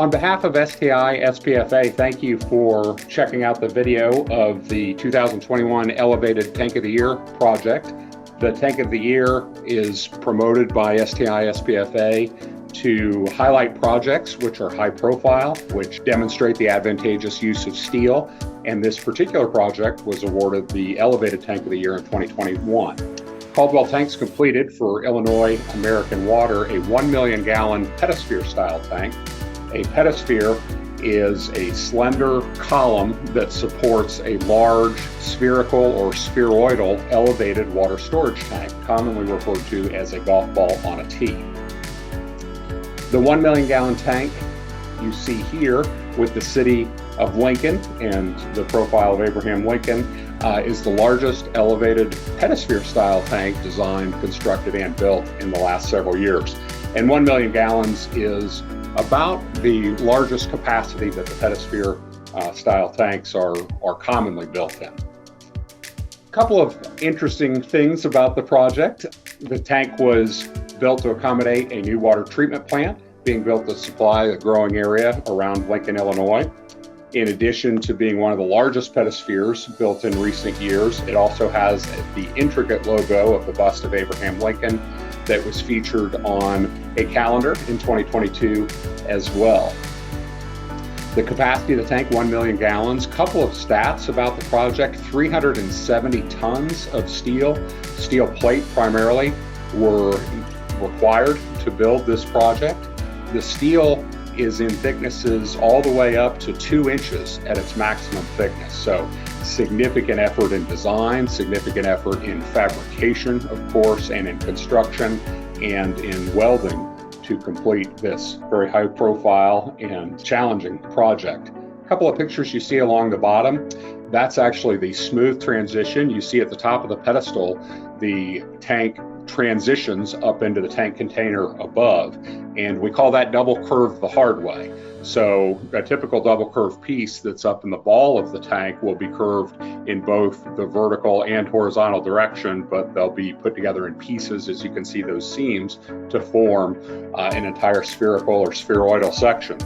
On behalf of STI SPFA, thank you for checking out the video of the 2021 Elevated Tank of the Year project. The Tank of the Year is promoted by STI SPFA to highlight projects which are high profile, which demonstrate the advantageous use of steel. And this particular project was awarded the Elevated Tank of the Year in 2021. Caldwell Tanks completed for Illinois American Water a 1 million gallon pedesphere style tank. A pedesphere is a slender column that supports a large spherical or spheroidal elevated water storage tank, commonly referred to as a golf ball on a tee. The 1 million gallon tank you see here with the city of Lincoln and the profile of Abraham Lincoln is the largest elevated pedesphere style tank designed, constructed, and built in the last several years. And 1 million gallons is about the largest capacity that the pedesphere style tanks are commonly built in. A couple of interesting things about the project. The tank was built to accommodate a new water treatment plant being built to supply a growing area around Lincoln, Illinois. In addition to being one of the largest pedespheres built in recent years, it also has the intricate logo of the bust of Abraham Lincoln that was featured on a calendar in 2022 as well. The capacity of the tank, 1 million gallons. Couple of stats about the project: 370 tons of steel plate primarily, were required to build this project. The steel is in thicknesses all the way up to 2 inches at its maximum thickness. So significant effort in design, significant effort in fabrication, of course, and in construction and in welding to complete this very high profile and challenging project. A couple of pictures you see along the bottom, that's actually the smooth transition. You see at the top of the pedestal, the tank transitions up into the tank container above, and we call that double curve the hard way. So a typical double curve piece that's up in the ball of the tank will be curved in both the vertical and horizontal direction, but they'll be put together in pieces, as you can see those seams, to form an entire spherical or spheroidal section.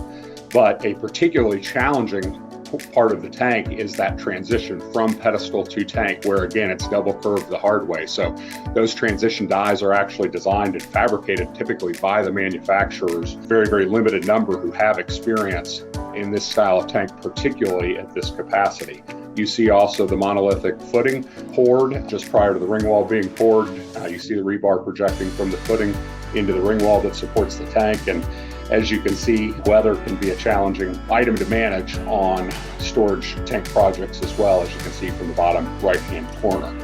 But a particularly challenging part of the tank is that transition from pedestal to tank, where again it's double curved the hard way. So those transition dies are actually designed and fabricated typically by the manufacturers, very limited number who have experience in this style of tank, particularly at this capacity. You see also the monolithic footing poured just prior to the ring wall being poured. You see the rebar projecting from the footing into the ring wall that supports the tank. And as you can see, weather can be a challenging item to manage on storage tank projects as well, as you can see from the bottom right-hand corner.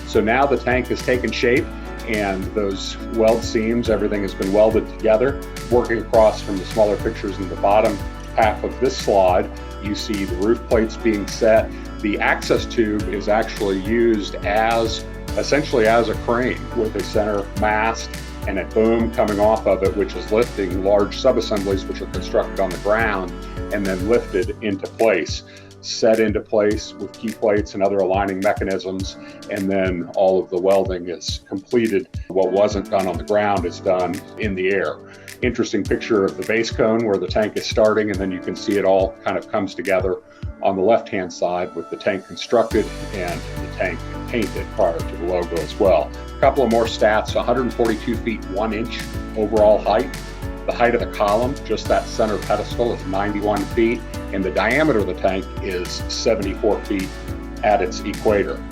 So now the tank has taken shape and those weld seams, everything has been welded together. Working across from the smaller pictures in the bottom half of this slide, you see the roof plates being set. The access tube is actually used essentially as a crane with a center mast and a boom coming off of it, which is lifting large subassemblies which are constructed on the ground and then lifted into place, set into place with key plates and other aligning mechanisms, and then all of the welding is completed. What wasn't done on the ground is done in the air. Interesting picture of the base cone where the tank is starting, and then you can see it all kind of comes together on the left-hand side with the tank constructed and the tank painted prior to the logo as well. A couple of more stats: 142 feet 1 inch overall height. The height of the column, just that center pedestal, is 91 feet, and the diameter of the tank is 74 feet at its equator.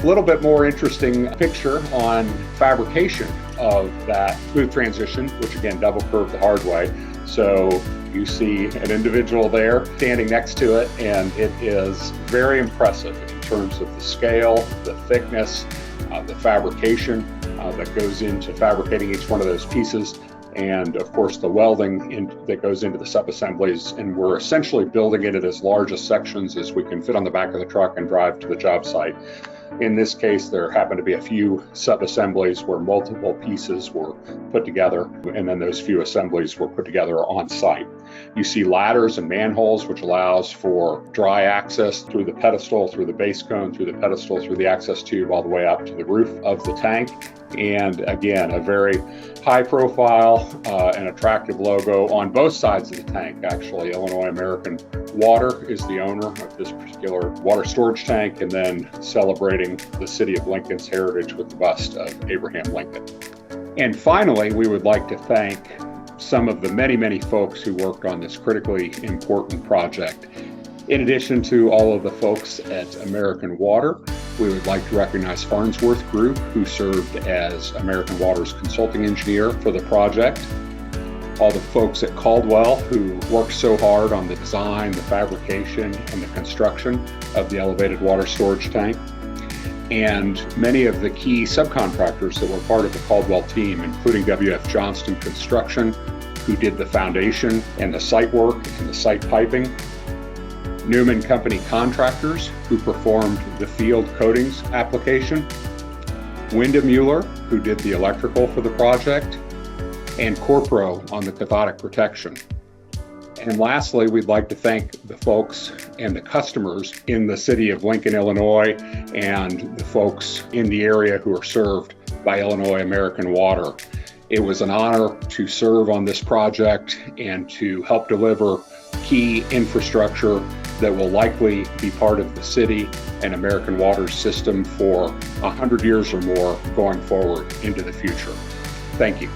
A little bit more interesting picture on fabrication of that smooth transition, which again, double curved the hard way. So you see an individual there standing next to it, and it is very impressive in terms of the scale, the thickness, the fabrication that goes into fabricating each one of those pieces, and of course the welding that goes into the subassemblies. And we're essentially building it in as large as sections as we can fit on the back of the truck and drive to the job site. In this case, there happened to be a few sub-assemblies where multiple pieces were put together, and then those few assemblies were put together on site. You see ladders and manholes, which allows for dry access through the pedestal, through the base cone, through the pedestal, through the access tube, all the way up to the roof of the tank. And again, a very high profile and attractive logo on both sides of the tank. Actually, Illinois American Water is the owner of this particular water storage tank, and then celebrating the city of Lincoln's heritage with the bust of Abraham Lincoln. And finally, we would like to thank some of the many folks who worked on this critically important project. In addition to all of the folks at American Water, we would like to recognize Farnsworth Group, who served as American Water's consulting engineer for the project. All the folks at Caldwell who worked so hard on the design, the fabrication, and the construction of the elevated water storage tank. And many of the key subcontractors that were part of the Caldwell team, including W.F. Johnston Construction, who did the foundation and the site work and the site piping. Newman Company Contractors, who performed the field coatings application. Windemuller, who did the electrical for the project. And Corpro on the cathodic protection. And lastly, we'd like to thank the folks and the customers in the city of Lincoln, Illinois, and the folks in the area who are served by Illinois American Water. It was an honor to serve on this project and to help deliver key infrastructure that will likely be part of the city and American Water's system for 100 years or more going forward into the future. Thank you.